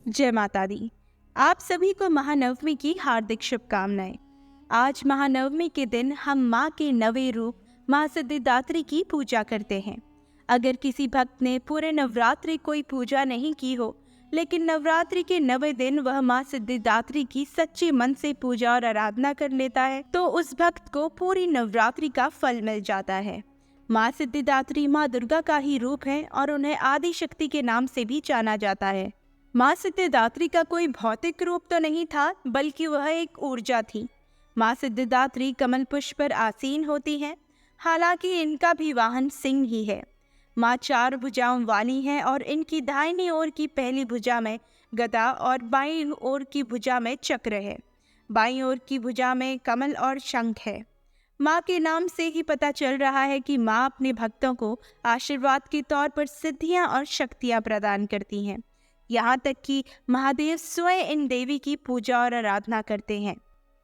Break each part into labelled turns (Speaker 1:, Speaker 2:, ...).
Speaker 1: जय माता दी। आप सभी को महानवमी की हार्दिक शुभकामनाएं। आज महानवमी के दिन हम माँ के नवे रूप माँ सिद्धिदात्री की पूजा करते हैं। अगर किसी भक्त ने पूरे नवरात्रि कोई पूजा नहीं की हो, लेकिन नवरात्रि के 9वें दिन वह माँ सिद्धिदात्री की सच्चे मन से पूजा और आराधना कर लेता है, तो उस भक्त को पूरी नवरात्रि का फल मिल जाता है। माँ सिद्धिदात्री माँ दुर्गा का ही रूप है और उन्हें आदि शक्ति के नाम से भी जाना जाता है। माँ सिद्धिदात्री का कोई भौतिक रूप तो नहीं था, बल्कि वह एक ऊर्जा थी। माँ सिद्धिदात्री कमल पुष्प पर आसीन होती हैं, हालांकि इनका भी वाहन सिंह ही है। माँ 4 भुजाओं वाली हैं और इनकी दाहिनी ओर की पहली भुजा में गदा और बाईं ओर की भुजा में चक्र है। बाईं ओर की भुजा में कमल और शंख है। माँ के नाम से ही पता चल रहा है कि माँ अपने भक्तों को आशीर्वाद के तौर पर सिद्धियाँ और शक्तियाँ प्रदान करती हैं। यहाँ तक कि महादेव स्वयं इन देवी की पूजा और आराधना करते हैं।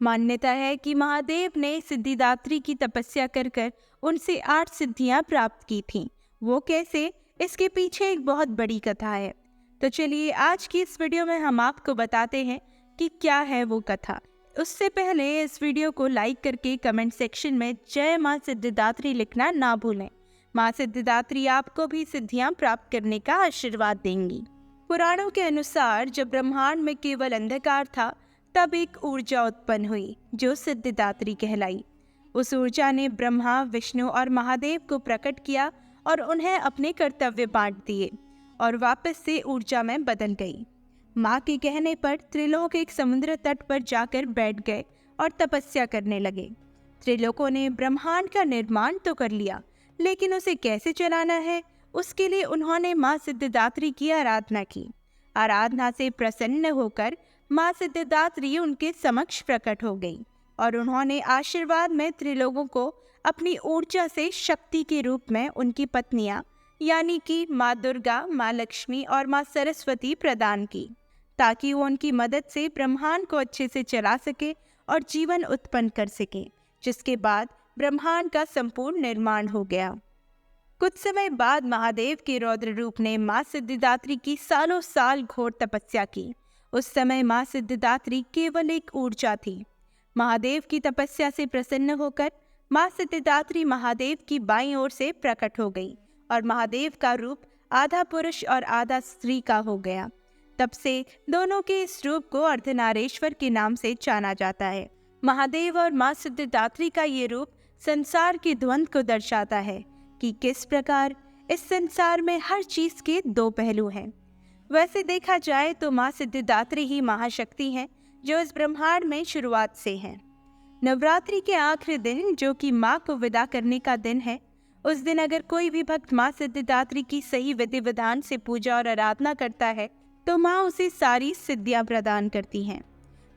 Speaker 1: मान्यता है कि महादेव ने सिद्धिदात्री की तपस्या कर उनसे 8 सिद्धियां प्राप्त की थीं। वो कैसे, इसके पीछे एक बहुत बड़ी कथा है। तो चलिए आज की इस वीडियो में हम आपको बताते हैं कि क्या है वो कथा। उससे पहले इस वीडियो को लाइक करके कमेंट सेक्शन में जय माँ सिद्धिदात्री लिखना ना भूलें। माँ सिद्धिदात्री आपको भी सिद्धियां प्राप्त करने का आशीर्वाद देंगी। पुराणों के अनुसार जब ब्रह्मांड में केवल अंधकार था, तब एक ऊर्जा उत्पन्न हुई जो सिद्धिदात्री कहलाई। उस ऊर्जा ने ब्रह्मा, विष्णु और महादेव को प्रकट किया और उन्हें अपने कर्तव्य बांट दिए और वापस से ऊर्जा में बदल गई। माँ के कहने पर त्रिलोक एक समुद्र तट पर जाकर बैठ गए और तपस्या करने लगे। त्रिलोकों ने ब्रह्मांड का निर्माण तो कर लिया, लेकिन उसे कैसे चलाना है, उसके लिए उन्होंने माँ सिद्धिदात्री की आराधना की। आराधना से प्रसन्न होकर माँ सिद्धिदात्री उनके समक्ष प्रकट हो गई और उन्होंने आशीर्वाद में त्रिलोकों को अपनी ऊर्जा से शक्ति के रूप में उनकी पत्नियां यानी कि माँ दुर्गा, माँ लक्ष्मी और माँ सरस्वती प्रदान की, ताकि वो उनकी मदद से ब्रह्मांड को अच्छे से चला सके और जीवन उत्पन्न कर सके, जिसके बाद ब्रह्मांड का संपूर्ण निर्माण हो गया। कुछ समय बाद महादेव के रौद्र रूप ने माँ सिद्धिदात्री की सालों साल घोर तपस्या की। उस समय माँ सिद्धिदात्री केवल एक ऊर्जा थी। महादेव की तपस्या से प्रसन्न होकर माँ सिद्धिदात्री महादेव की बाईं ओर से प्रकट हो गई और महादेव का रूप आधा पुरुष और आधा स्त्री का हो गया। तब से दोनों के इस रूप को अर्धनारेश्वर के नाम से जाना जाता है। महादेव और माँ सिद्धिदात्री का ये रूप संसार के द्वंद्व को दर्शाता है कि किस प्रकार इस संसार में हर चीज के 2 पहलू हैं। वैसे देखा जाए तो माँ सिद्धिदात्री ही महाशक्ति हैं, जो इस ब्रह्मांड में शुरुआत से हैं। नवरात्रि के आखिरी दिन, जो कि माँ को विदा करने का दिन है, उस दिन अगर कोई भी भक्त माँ सिद्धिदात्री की सही विधि विधान से पूजा और आराधना करता है, तो माँ उसे सारी सिद्धियां प्रदान करती हैं।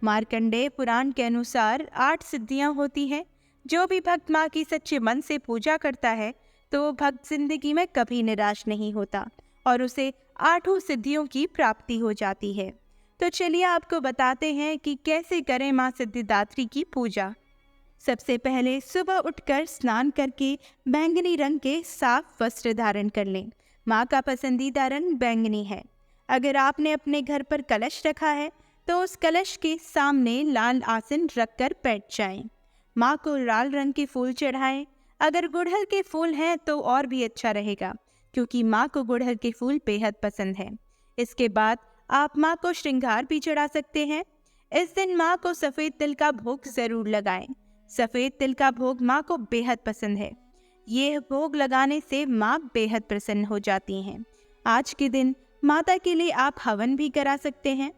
Speaker 1: मार्कंडेय पुराण के अनुसार 8 सिद्धियां होती हैं। जो भी भक्त माँ की सच्चे मन से पूजा करता है, तो भक्त जिंदगी में कभी निराश नहीं होता और उसे 8 सिद्धियों की प्राप्ति हो जाती है। तो चलिए आपको बताते हैं कि कैसे करें माँ सिद्धिदात्री की पूजा। सबसे पहले सुबह उठकर स्नान करके बैंगनी रंग के साफ वस्त्र धारण कर लें। माँ का पसंदीदा रंग बैंगनी है। अगर आपने अपने घर पर कलश रखा है, तो उस कलश के सामने लाल आसन रखकर बैठ जाएं। माँ को लाल रंग के फूल चढ़ाएं। अगर गुड़हल के फूल हैं तो और भी अच्छा रहेगा, क्योंकि माँ को गुड़हल के फूल बेहद पसंद है। इसके बाद आप माँ को श्रृंगार भी चढ़ा सकते हैं। इस दिन माँ को सफ़ेद तिल का भोग जरूर लगाएं। सफ़ेद तिल का भोग माँ को बेहद पसंद है। ये भोग लगाने से माँ बेहद प्रसन्न हो जाती हैं। आज के दिन माता के लिए आप हवन भी करा सकते हैं।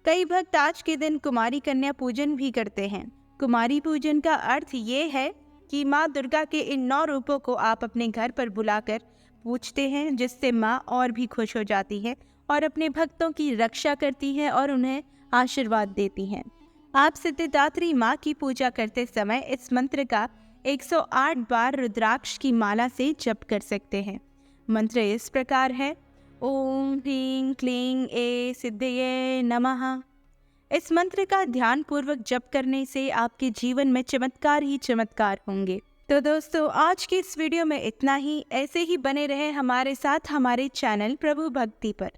Speaker 1: कई भक्त आज के दिन कुमारी कन्या पूजन भी करते हैं। कुमारी पूजन का अर्थ ये है कि माँ दुर्गा के इन 9 रूपों को आप अपने घर पर बुलाकर पूजते हैं, जिससे माँ और भी खुश हो जाती है और अपने भक्तों की रक्षा करती है और उन्हें आशीर्वाद देती हैं। आप सिद्धिदात्री माँ की पूजा करते समय इस मंत्र का 108 बार रुद्राक्ष की माला से जप कर सकते हैं। मंत्र इस प्रकार है: ओम ह्रीं क्लीं ए सिद्धये नमः। इस मंत्र का ध्यान पूर्वक जप करने से आपके जीवन में चमत्कार ही चमत्कार होंगे। तो दोस्तों, आज की इस वीडियो में इतना ही। ऐसे ही बने रहें हमारे साथ हमारे चैनल प्रभु भक्ति पर।